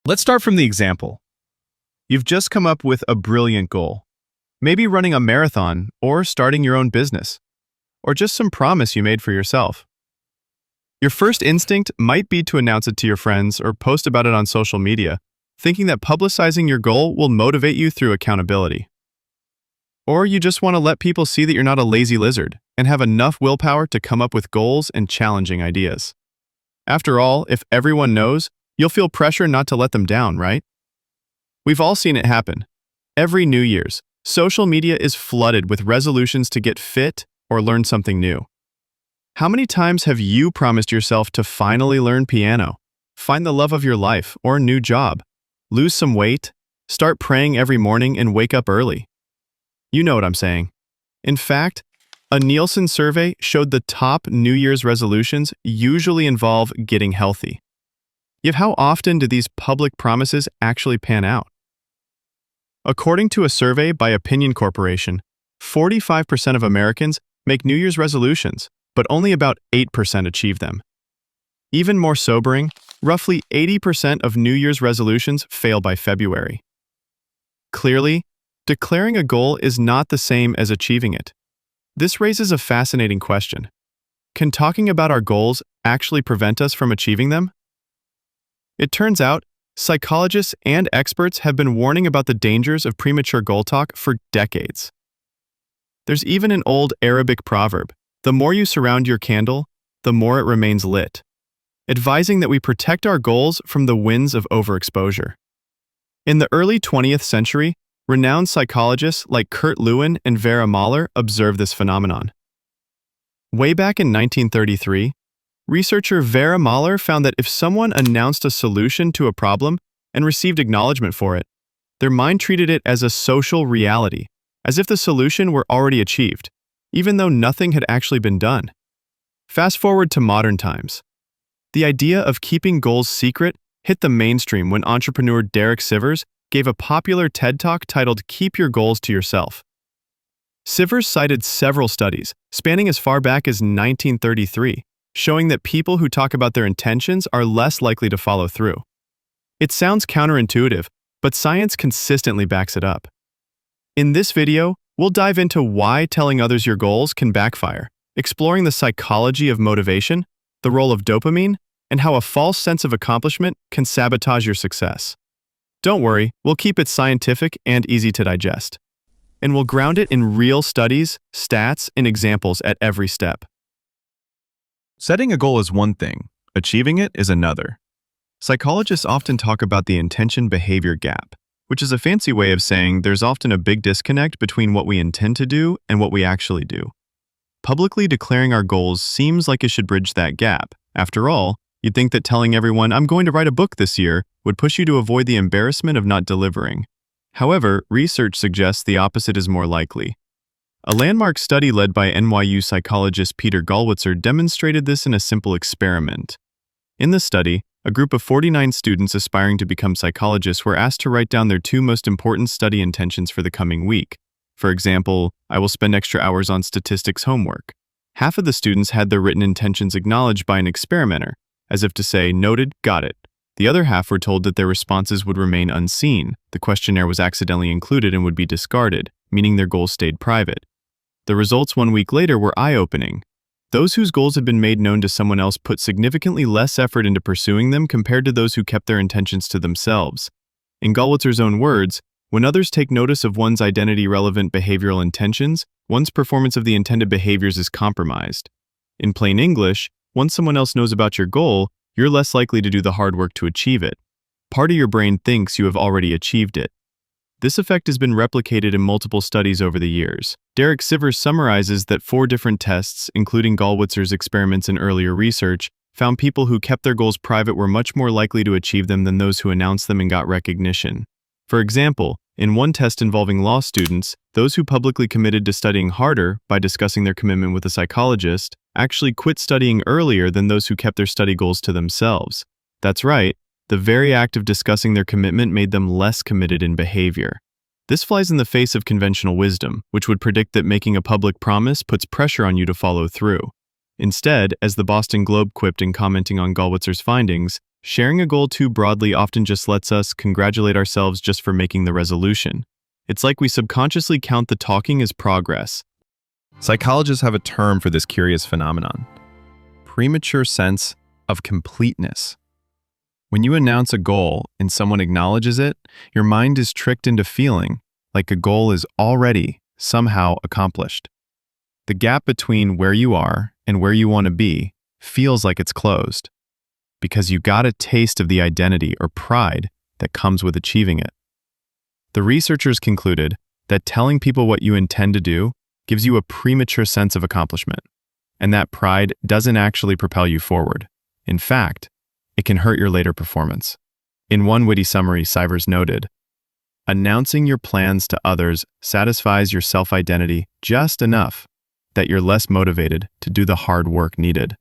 Let's start from the example. You've just come up with a brilliant goal. Maybe running a marathon or starting your own business, or just some promise you made for yourself. Your first instinct might be to announce it to your friends or post about it on social media, thinking that publicizing your goal will motivate you through accountability. Or you just want to let people see that you're not a lazy lizard and have enough willpower to come up with goals and challenging ideas. After all, if everyone knows, you'll feel pressure not to let them down, right? We've all seen it happen. Every New Year's, social media is flooded with resolutions to get fit or learn something new. How many times have you promised yourself to finally learn piano, find the love of your life or a new job, lose some weight, start praying every morning and wake up early? You know what I'm saying. In fact, a Nielsen survey showed the top New Year's resolutions usually involve getting healthy. Yet how often do these public promises actually pan out? According to a survey by Opinion Corporation, 45% of Americans make New Year's resolutions, but only about 8% achieve them. Even more sobering, roughly 80% of New Year's resolutions fail by February. Clearly, declaring a goal is not the same as achieving it. This raises a fascinating question. Can talking about our goals actually prevent us from achieving them? It turns out, psychologists and experts have been warning about the dangers of premature goal talk for decades. There's even an old Arabic proverb, "The more you surround your candle, the more it remains lit," advising that we protect our goals from the winds of overexposure. In the early 20th century, renowned psychologists like Kurt Lewin and Vera Mahler observed this phenomenon. Way back in 1933, researcher Vera Mahler found that if someone announced a solution to a problem and received acknowledgement for it, their mind treated it as a social reality, as if the solution were already achieved, even though nothing had actually been done. Fast forward to modern times. The idea of keeping goals secret hit the mainstream when entrepreneur Derek Sivers gave a popular TED Talk titled "Keep Your Goals to Yourself." Sivers cited several studies, spanning as far back as 1933, showing that people who talk about their intentions are less likely to follow through. It sounds counterintuitive, but science consistently backs it up. In this video, we'll dive into why telling others your goals can backfire, exploring the psychology of motivation, the role of dopamine, and how a false sense of accomplishment can sabotage your success. Don't worry, we'll keep it scientific and easy to digest. And we'll ground it in real studies, stats, and examples at every step. Setting a goal is one thing, achieving it is another. Psychologists often talk about the intention-behavior gap, which is a fancy way of saying there's often a big disconnect between what we intend to do and what we actually do. Publicly declaring our goals seems like it should bridge that gap. After all, you'd think that telling everyone, "I'm going to write a book this year," would push you to avoid the embarrassment of not delivering. However, research suggests the opposite is more likely. A landmark study led by NYU psychologist Peter Gollwitzer demonstrated this in a simple experiment. In the study, a group of 49 students aspiring to become psychologists were asked to write down their 2 most important study intentions for the coming week. For example, "I will spend extra hours on statistics homework." Half of the students had their written intentions acknowledged by an experimenter, as if to say, "Noted, got it." The other half were told that their responses would remain unseen. The questionnaire was accidentally included and would be discarded, meaning their goals stayed private. The results 1 week later were eye-opening. Those whose goals had been made known to someone else put significantly less effort into pursuing them compared to those who kept their intentions to themselves. In Gollwitzer's own words, when others take notice of one's identity-relevant behavioral intentions, one's performance of the intended behaviors is compromised. In plain English, once someone else knows about your goal, you're less likely to do the hard work to achieve it. Part of your brain thinks you have already achieved it. This effect has been replicated in multiple studies over the years. Derek Sivers summarizes that 4 different tests, including Gollwitzer's experiments and earlier research, found people who kept their goals private were much more likely to achieve them than those who announced them and got recognition. For example, in one test involving law students, those who publicly committed to studying harder by discussing their commitment with a psychologist actually quit studying earlier than those who kept their study goals to themselves. That's right, the very act of discussing their commitment made them less committed in behavior. This flies in the face of conventional wisdom, which would predict that making a public promise puts pressure on you to follow through. Instead, as the Boston Globe quipped in commenting on Gollwitzer's findings, Sharing a goal too broadly often just lets us congratulate ourselves just for making the resolution. It's like we subconsciously count the talking as progress. Psychologists have a term for this curious phenomenon: premature sense of completeness. When you announce a goal and someone acknowledges it, your mind is tricked into feeling like a goal is already somehow accomplished. The gap between where you are and where you want to be feels like it's closed, because you got a taste of the identity or pride that comes with achieving it. The researchers concluded that telling people what you intend to do gives you a premature sense of accomplishment, and that pride doesn't actually propel you forward. In fact, it can hurt your later performance. In one witty summary, Sivers noted, "Announcing your plans to others satisfies your self-identity just enough that you're less motivated to do the hard work needed."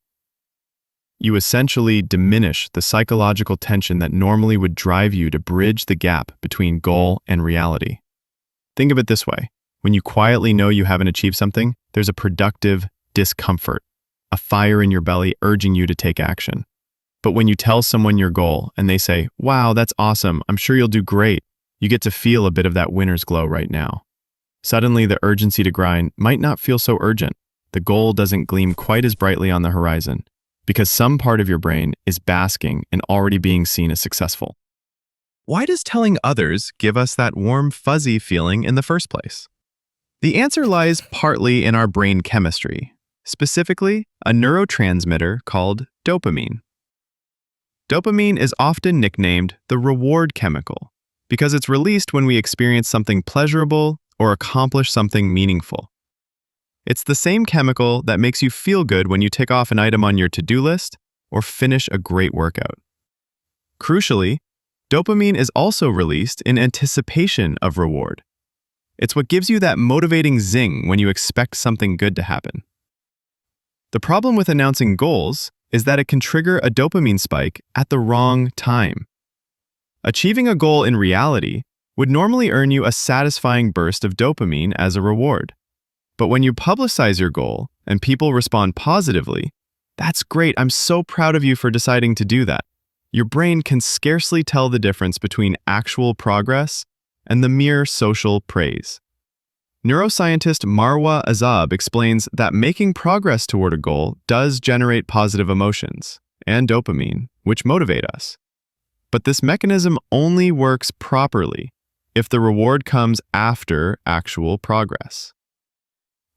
You essentially diminish the psychological tension that normally would drive you to bridge the gap between goal and reality. Think of it this way: when you quietly know you haven't achieved something, there's a productive discomfort, a fire in your belly urging you to take action. But when you tell someone your goal and they say, "Wow, that's awesome, I'm sure you'll do great," you get to feel a bit of that winner's glow right now. Suddenly, the urgency to grind might not feel so urgent. The goal doesn't gleam quite as brightly on the horizon, because some part of your brain is basking in already being seen as successful. Why does telling others give us that warm, fuzzy feeling in the first place? The answer lies partly in our brain chemistry, specifically a neurotransmitter called dopamine. Dopamine is often nicknamed the reward chemical because it's released when we experience something pleasurable or accomplish something meaningful. It's the same chemical that makes you feel good when you tick off an item on your to-do list or finish a great workout. Crucially, dopamine is also released in anticipation of reward. It's what gives you that motivating zing when you expect something good to happen. The problem with announcing goals is that it can trigger a dopamine spike at the wrong time. Achieving a goal in reality would normally earn you a satisfying burst of dopamine as a reward. But when you publicize your goal and people respond positively, "That's great, I'm so proud of you for deciding to do that," your brain can scarcely tell the difference between actual progress and the mere social praise. Neuroscientist Marwa Azab explains that making progress toward a goal does generate positive emotions and dopamine, which motivate us. But this mechanism only works properly if the reward comes after actual progress.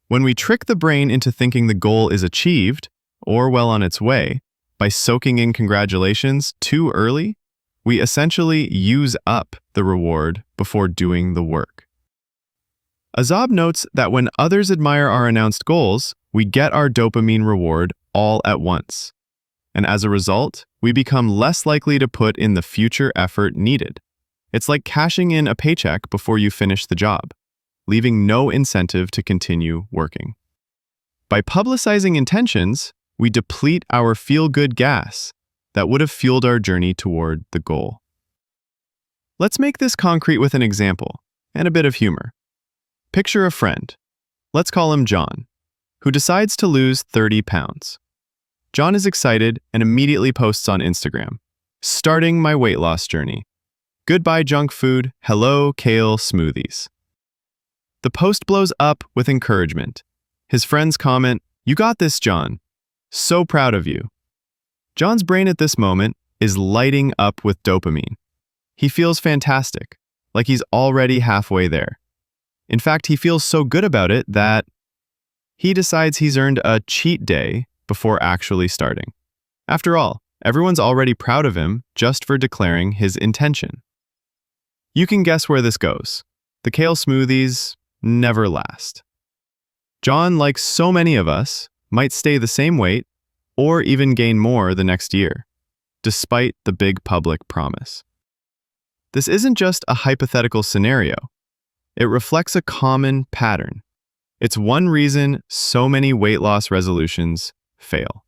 When we trick the brain into thinking the goal is achieved, or well on its way, by soaking in congratulations too early, we essentially use up the reward before doing the work. Azab notes that when others admire our announced goals, we get our dopamine reward all at once. And as a result, we become less likely to put in the future effort needed. It's like cashing in a paycheck before you finish the job, leaving no incentive to continue working. By publicizing intentions, we deplete our feel-good gas that would have fueled our journey toward the goal. Let's make this concrete with an example and a bit of humor. Picture a friend, let's call him John, who decides to lose 30 pounds. John is excited and immediately posts on Instagram, "Starting my weight loss journey. Goodbye junk food, hello kale smoothies." The post blows up with encouragement. His friends comment, "You got this, John. So proud of you." John's brain at this moment is lighting up with dopamine. He feels fantastic, like he's already halfway there. In fact, he feels so good about it that he decides he's earned a cheat day before actually starting. After all, everyone's already proud of him just for declaring his intention. You can guess where this goes. The kale smoothies never last. John, like so many of us, might stay the same weight or even gain more the next year, despite the big public promise. This isn't just a hypothetical scenario. It reflects a common pattern. It's one reason so many weight loss resolutions fail.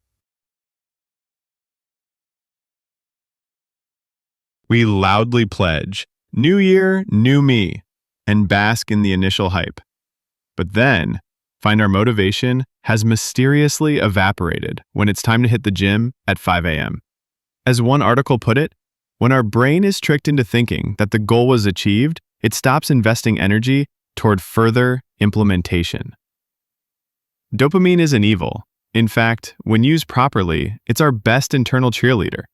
We loudly pledge, "New year, new me," and bask in the initial hype. But then, find our motivation has mysteriously evaporated when it's time to hit the gym at 5 a.m. As one article put it, when our brain is tricked into thinking that the goal was achieved, it stops investing energy toward further implementation. Dopamine isn't evil. In fact, when used properly, it's our best internal cheerleader.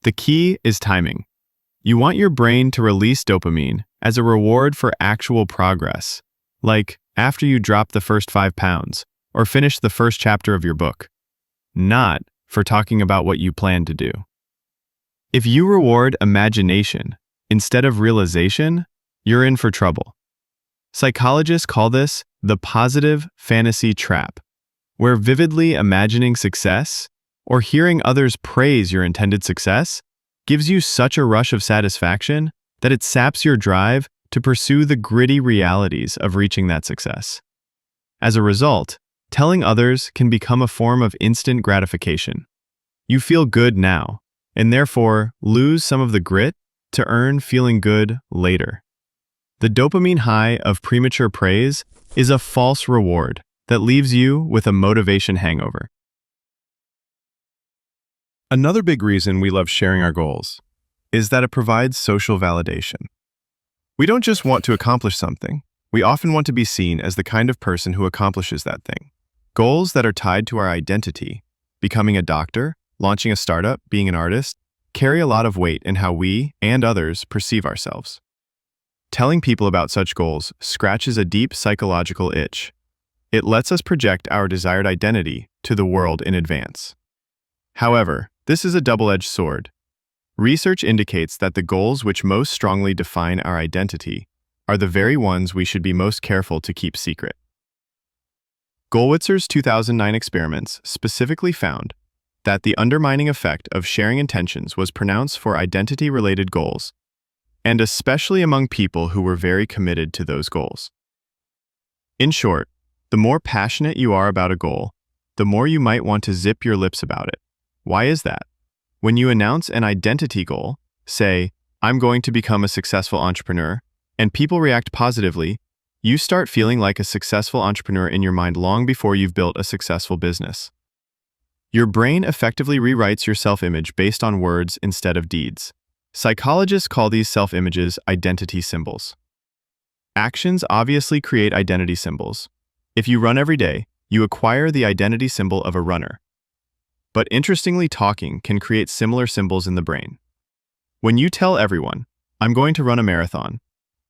The key is timing. You want your brain to release dopamine as a reward for actual progress, like after you drop the first 5 pounds or finish the first chapter of your book, not for talking about what you plan to do. If you reward imagination instead of realization, you're in for trouble. Psychologists call this the positive fantasy trap, where vividly imagining success or hearing others praise your intended success gives you such a rush of satisfaction that it saps your drive to pursue the gritty realities of reaching that success. As a result, telling others can become a form of instant gratification. You feel good now, and therefore lose some of the grit to earn feeling good later. The dopamine high of premature praise is a false reward that leaves you with a motivation hangover. Another big reason we love sharing our goals is that it provides social validation. We don't just want to accomplish something, we often want to be seen as the kind of person who accomplishes that thing. Goals that are tied to our identity, becoming a doctor, launching a startup, being an artist, carry a lot of weight in how we and others perceive ourselves. Telling people about such goals scratches a deep psychological itch. It lets us project our desired identity to the world in advance. However, this is a double-edged sword. Research indicates that the goals which most strongly define our identity are the very ones we should be most careful to keep secret. Gollwitzer's 2009 experiments specifically found that the undermining effect of sharing intentions was pronounced for identity-related goals, and especially among people who were very committed to those goals. In short, the more passionate you are about a goal, the more you might want to zip your lips about it. Why is that? When you announce an identity goal, say, "I'm going to become a successful entrepreneur," and people react positively, you start feeling like a successful entrepreneur in your mind long before you've built a successful business. Your brain effectively rewrites your self-image based on words instead of deeds. Psychologists call these self-images identity symbols. Actions obviously create identity symbols. If you run every day, you acquire the identity symbol of a runner. But interestingly, talking can create similar symbols in the brain. When you tell everyone, "I'm going to run a marathon,"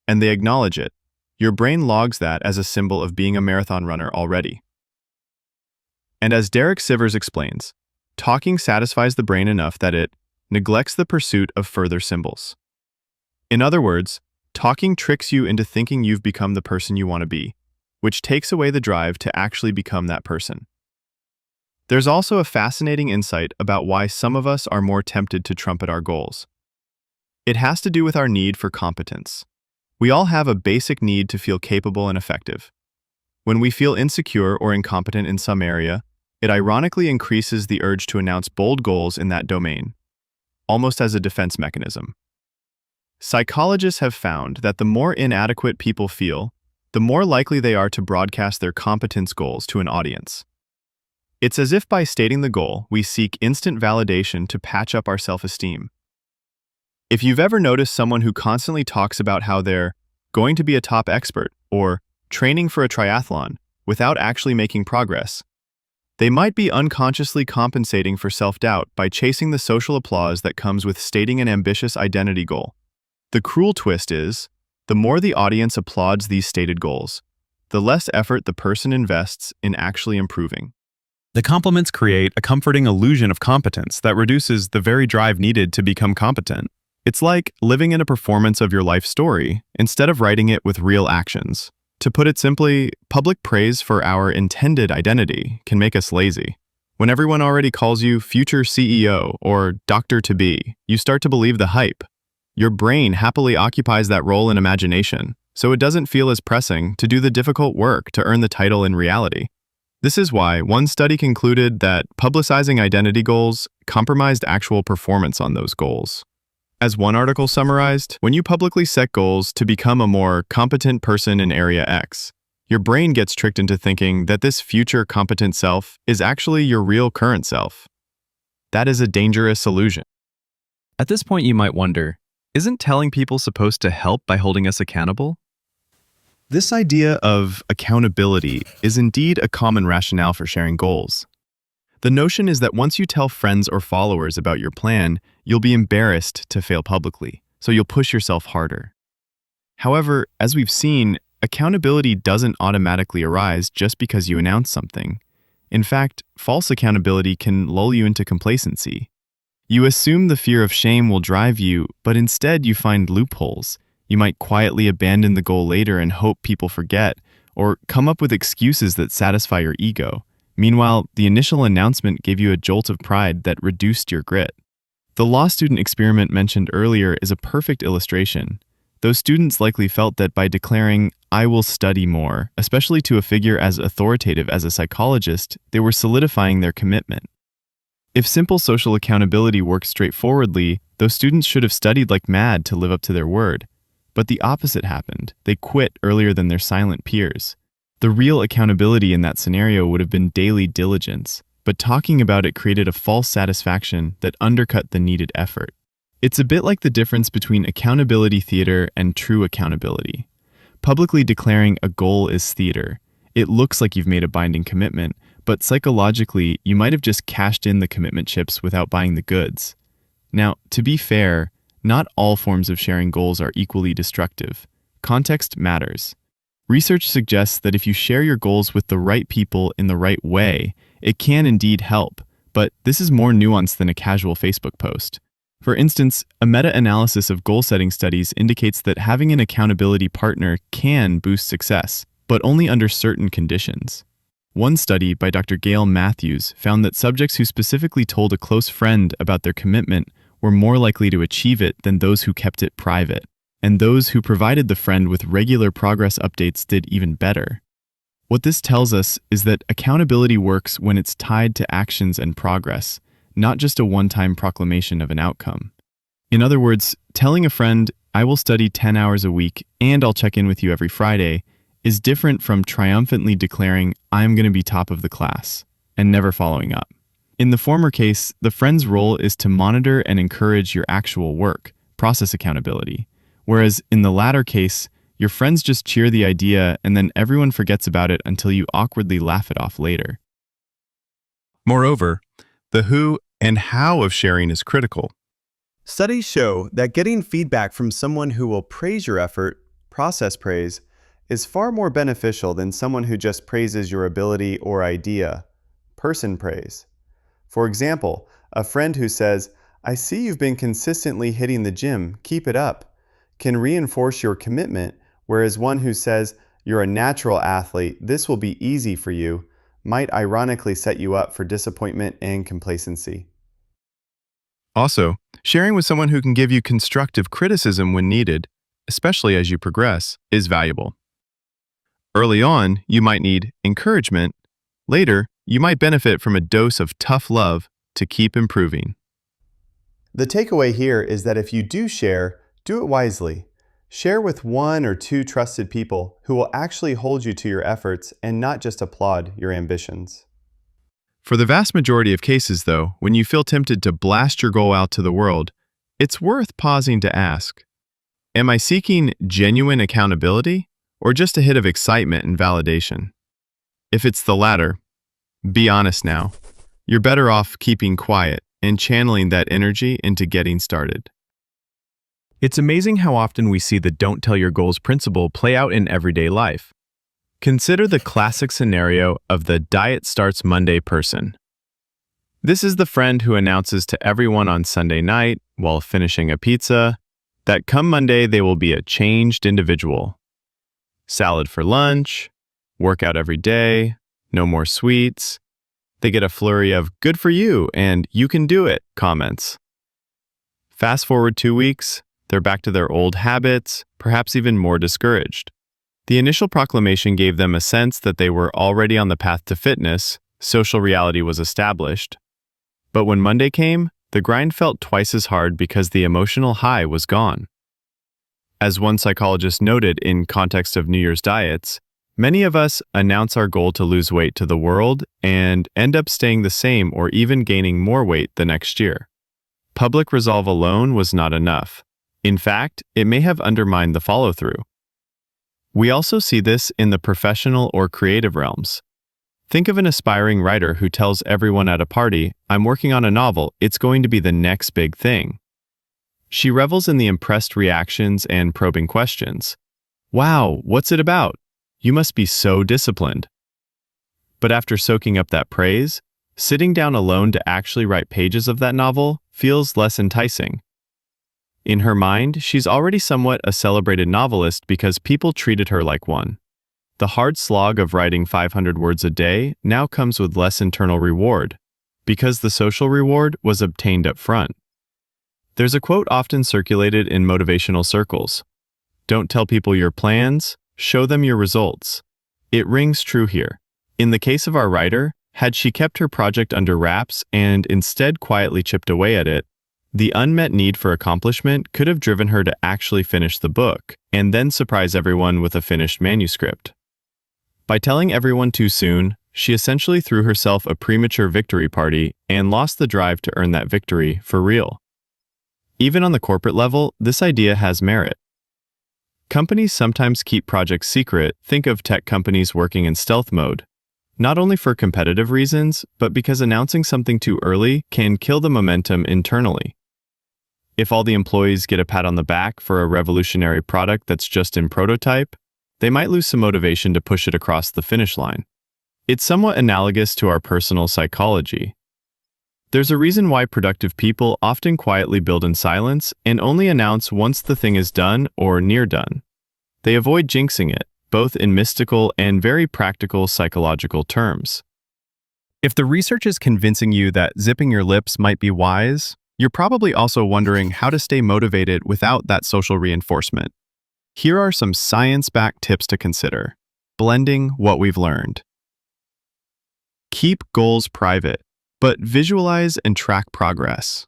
and they acknowledge it, your brain logs that as a symbol of being a marathon runner already. And as Derek Sivers explains, talking satisfies the brain enough that it neglects the pursuit of further symbols. In other words, talking tricks you into thinking you've become the person you want to be, which takes away the drive to actually become that person. There's also a fascinating insight about why some of us are more tempted to trumpet our goals. It has to do with our need for competence. We all have a basic need to feel capable and effective. When we feel insecure or incompetent in some area, it ironically increases the urge to announce bold goals in that domain, almost as a defense mechanism. Psychologists have found that the more inadequate people feel, the more likely they are to broadcast their competence goals to an audience. It's as if by stating the goal, we seek instant validation to patch up our self-esteem. If you've ever noticed someone who constantly talks about how they're going to be a top expert or training for a triathlon without actually making progress, they might be unconsciously compensating for self-doubt by chasing the social applause that comes with stating an ambitious identity goal. The cruel twist is, the more the audience applauds these stated goals, the less effort the person invests in actually improving. The compliments create a comforting illusion of competence that reduces the very drive needed to become competent. It's like living in a performance of your life story instead of writing it with real actions. To put it simply, public praise for our intended identity can make us lazy. When everyone already calls you future CEO or doctor-to-be, you start to believe the hype. Your brain happily occupies that role in imagination, so it doesn't feel as pressing to do the difficult work to earn the title in reality. This is why one study concluded that publicizing identity goals compromised actual performance on those goals. As one article summarized, when you publicly set goals to become a more competent person in area X, your brain gets tricked into thinking that this future competent self is actually your real current self. That is a dangerous illusion. At this point, you might wonder, isn't telling people supposed to help by holding us accountable? This idea of accountability is indeed a common rationale for sharing goals. The notion is that once you tell friends or followers about your plan, you'll be embarrassed to fail publicly, so you'll push yourself harder. However, as we've seen, accountability doesn't automatically arise just because you announce something. In fact, false accountability can lull you into complacency. You assume the fear of shame will drive you, but instead you find loopholes. You might quietly abandon the goal later and hope people forget, or come up with excuses that satisfy your ego. Meanwhile, the initial announcement gave you a jolt of pride that reduced your grit. The law student experiment mentioned earlier is a perfect illustration. Those students likely felt that by declaring, "I will study more," especially to a figure as authoritative as a psychologist, they were solidifying their commitment. If simple social accountability worked straightforwardly, those students should have studied like mad to live up to their word. But the opposite happened. They quit earlier than their silent peers. The real accountability in that scenario would have been daily diligence, but talking about it created a false satisfaction that undercut the needed effort. It's a bit like the difference between accountability theater and true accountability. Publicly declaring a goal is theater. It looks like you've made a binding commitment, but psychologically, you might have just cashed in the commitment chips without buying the goods. Now, to be fair, not all forms of sharing goals are equally destructive. Context matters. Research suggests that if you share your goals with the right people in the right way, it can indeed help, but this is more nuanced than a casual Facebook post. For instance, a meta-analysis of goal-setting studies indicates that having an accountability partner can boost success, but only under certain conditions. One study by Dr. Gail Matthews found that subjects who specifically told a close friend about their commitment were more likely to achieve it than those who kept it private, and those who provided the friend with regular progress updates did even better. What this tells us is that accountability works when it's tied to actions and progress, not just a one-time proclamation of an outcome. In other words, telling a friend, "I will study 10 hours a week and I'll check in with you every Friday," is different from triumphantly declaring, "I'm going to be top of the class," and never following up. In the former case, the friend's role is to monitor and encourage your actual work, process accountability. Whereas in the latter case, your friends just cheer the idea and then everyone forgets about it until you awkwardly laugh it off later. Moreover, the who and how of sharing is critical. Studies show that getting feedback from someone who will praise your effort, process praise, is far more beneficial than someone who just praises your ability or idea, person praise. For example, a friend who says, "I see you've been consistently hitting the gym, keep it up," can reinforce your commitment, whereas one who says, "You're a natural athlete, this will be easy for you," might ironically set you up for disappointment and complacency. Also, sharing with someone who can give you constructive criticism when needed, especially as you progress, is valuable. Early on, you might need encouragement. Later, you might benefit from a dose of tough love to keep improving. The takeaway here is that if you do share, do it wisely. Share with one or two trusted people who will actually hold you to your efforts and not just applaud your ambitions. For the vast majority of cases, though, when you feel tempted to blast your goal out to the world, it's worth pausing to ask, am I seeking genuine accountability or just a hit of excitement and validation? If it's the latter, be honest now. You're better off keeping quiet and channeling that energy into getting started. It's amazing how often we see the "don't tell your goals" principle play out in everyday life. Consider the classic scenario of the diet starts Monday person. This is the friend who announces to everyone on Sunday night, while finishing a pizza, that come Monday they will be a changed individual. Salad for lunch, workout every day, no more sweets. They get a flurry of "good for you" and "you can do it" comments. Fast forward 2 weeks, they're back to their old habits, perhaps even more discouraged. The initial proclamation gave them a sense that they were already on the path to fitness, social reality was established. But when Monday came, the grind felt twice as hard because the emotional high was gone. As one psychologist noted in context of New Year's diets, many of us announce our goal to lose weight to the world and end up staying the same or even gaining more weight the next year. public resolve alone was not enough. In fact, it may have undermined the follow-through. We also see this in the professional or creative realms. Think of an aspiring writer who tells everyone at a party, "I'm working on a novel, it's going to be the next big thing." She revels in the impressed reactions and probing questions. "Wow, what's it about? You must be so disciplined." But after soaking up that praise, sitting down alone to actually write pages of that novel feels less enticing. In her mind, she's already somewhat a celebrated novelist because people treated her like one. The hard slog of writing 500 words a day now comes with less internal reward, because the social reward was obtained up front. There's a quote often circulated in motivational circles: "Don't tell people your plans, show them your results." It rings true here. In the case of our writer, had she kept her project under wraps and instead quietly chipped away at it, the unmet need for accomplishment could have driven her to actually finish the book and then surprise everyone with a finished manuscript. By telling everyone too soon, she essentially threw herself a premature victory party and lost the drive to earn that victory for real. Even on the corporate level, this idea has merit. Companies sometimes keep projects secret. Think of tech companies working in stealth mode, not only for competitive reasons, but because announcing something too early can kill the momentum internally. If all the employees get a pat on the back for a revolutionary product that's just in prototype, they might lose some motivation to push it across the finish line. It's somewhat analogous to our personal psychology. There's a reason why productive people often quietly build in silence and only announce once the thing is done or near done. They avoid jinxing it, both in mystical and very practical psychological terms. If the research is convincing you that zipping your lips might be wise, you're probably also wondering how to stay motivated without that social reinforcement. Here are some science-backed tips to consider. Blending what we've learned. Keep goals private, but visualize and track progress.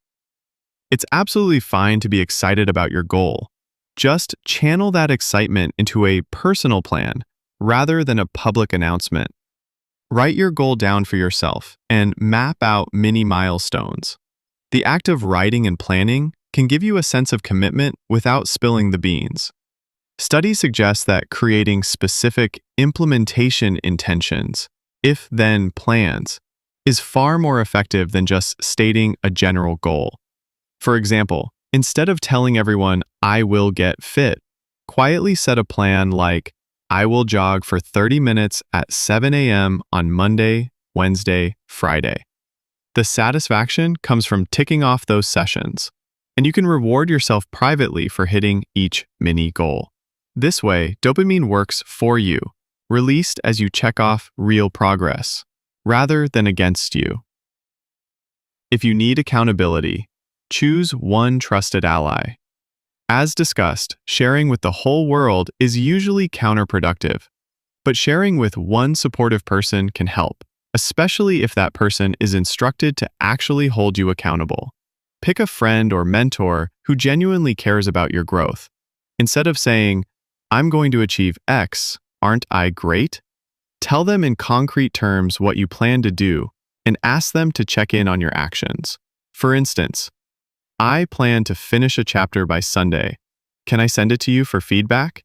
It's absolutely fine to be excited about your goal. Just channel that excitement into a personal plan rather than a public announcement. Write your goal down for yourself and map out mini milestones. The act of writing and planning can give you a sense of commitment without spilling the beans. Studies suggest that creating specific implementation intentions, if-then plans, is far more effective than just stating a general goal. For example, instead of telling everyone, "I will get fit," quietly set a plan like, "I will jog for 30 minutes at 7 a.m. on Monday, Wednesday, Friday." The satisfaction comes from ticking off those sessions, and you can reward yourself privately for hitting each mini goal. This way, dopamine works for you, released as you check off real progress, rather than against you. If you need accountability, choose one trusted ally. As discussed, sharing with the whole world is usually counterproductive, but sharing with one supportive person can help, especially if that person is instructed to actually hold you accountable. Pick a friend or mentor who genuinely cares about your growth. Instead of saying, "I'm going to achieve X, aren't I great?" Tell them in concrete terms what you plan to do and ask them to check in on your actions. For instance, "I plan to finish a chapter by Sunday. Can I send it to you for feedback?"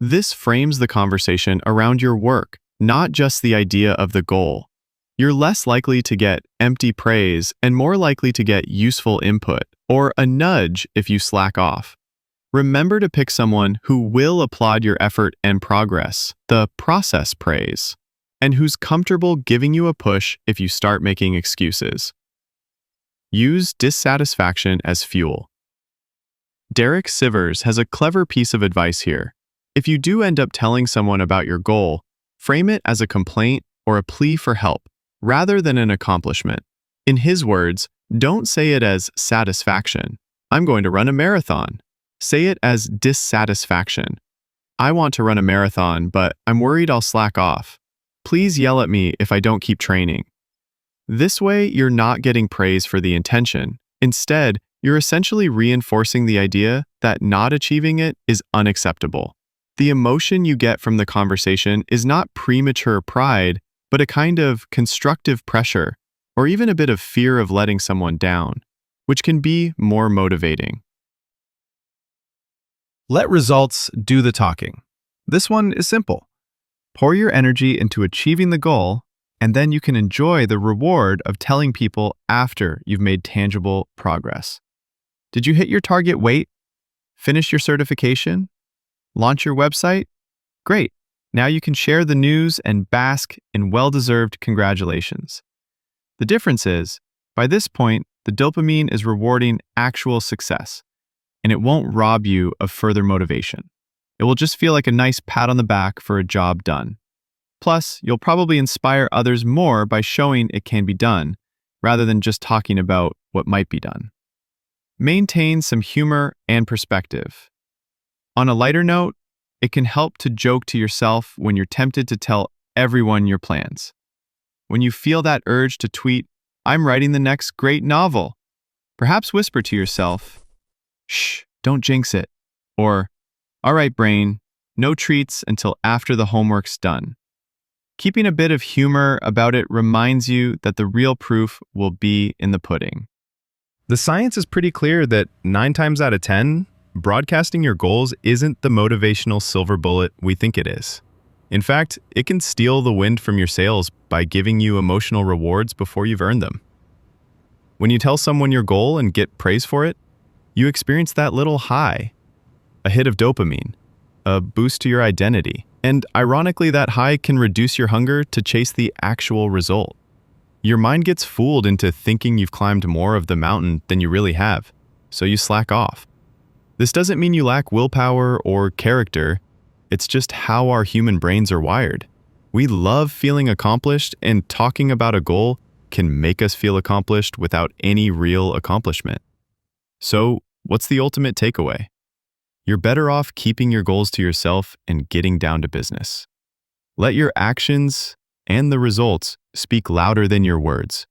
This frames the conversation around your work, not just the idea of the goal. You're less likely to get empty praise and more likely to get useful input or a nudge if you slack off. Remember to pick someone who will applaud your effort and progress, the process praise, and who's comfortable giving you a push if you start making excuses. Use dissatisfaction as fuel. Derek Sivers has a clever piece of advice here. If you do end up telling someone about your goal, frame it as a complaint or a plea for help, rather than an accomplishment. In his words, don't say it as satisfaction. "I'm going to run a marathon." Say it as dissatisfaction. "I want to run a marathon, but I'm worried I'll slack off. Please yell at me if I don't keep training." This way, you're not getting praise for the intention. Instead, you're essentially reinforcing the idea that not achieving it is unacceptable. The emotion you get from the conversation is not premature pride, but a kind of constructive pressure, or even a bit of fear of letting someone down. which can be more motivating. Let results do the talking. This one is simple. Pour your energy into achieving the goal, and then you can enjoy the reward of telling people after you've made tangible progress. Did you hit your target weight? Finish your certification? Launch your website? Great. Now you can share the news and bask in well-deserved congratulations. The difference is, by this point, the dopamine is rewarding actual success, and it won't rob you of further motivation. It will just feel like a nice pat on the back for a job done. Plus, you'll probably inspire others more by showing it can be done, rather than just talking about what might be done. Maintain some humor and perspective. On a lighter note, it can help to joke to yourself when you're tempted to tell everyone your plans. When you feel that urge to tweet, "I'm writing the next great novel," perhaps whisper to yourself, "Shh, don't jinx it," or, "All right, brain, no treats until after the homework's done." Keeping a bit of humor about it reminds you that the real proof will be in the pudding. The science is pretty clear that 9 times out of 10, broadcasting your goals isn't the motivational silver bullet we think it is. In fact, it can steal the wind from your sails by giving you emotional rewards before you've earned them. When you tell someone your goal and get praise for it, you experience that little high, a hit of dopamine, a boost to your identity. And ironically, that high can reduce your hunger to chase the actual result. Your mind gets fooled into thinking you've climbed more of the mountain than you really have, so you slack off. This doesn't mean you lack willpower or character. It's just how our human brains are wired. We love feeling accomplished, and talking about a goal can make us feel accomplished without any real accomplishment. So, what's the ultimate takeaway? You're better off keeping your goals to yourself and getting down to business. Let your actions and the results speak louder than your words.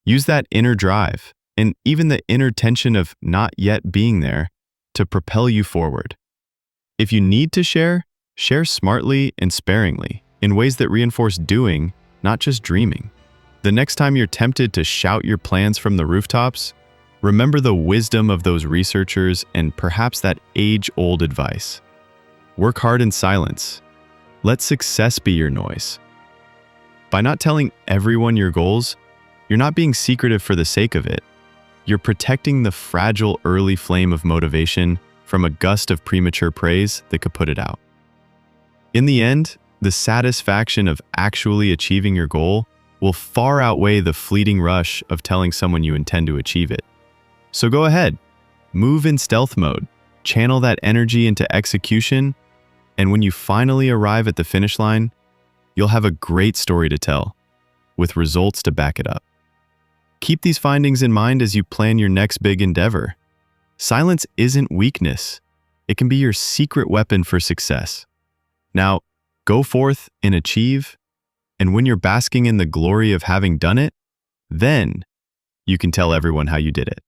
Use that inner drive, and even the inner tension of not yet being there, to propel you forward. If you need to share, share smartly and sparingly, in ways that reinforce doing, not just dreaming. The next time you're tempted to shout your plans from the rooftops, remember the wisdom of those researchers and perhaps that age-old advice. Work hard in silence. Let success be your noise. By not telling everyone your goals, you're not being secretive for the sake of it. You're protecting the fragile early flame of motivation from a gust of premature praise that could put it out. In the end, the satisfaction of actually achieving your goal will far outweigh the fleeting rush of telling someone you intend to achieve it. So go ahead, move in stealth mode, channel that energy into execution, and when you finally arrive at the finish line, you'll have a great story to tell, with results to back it up. Keep these findings in mind as you plan your next big endeavor. Silence isn't weakness. It can be your secret weapon for success. Now, go forth and achieve, and when you're basking in the glory of having done it, then you can tell everyone how you did it.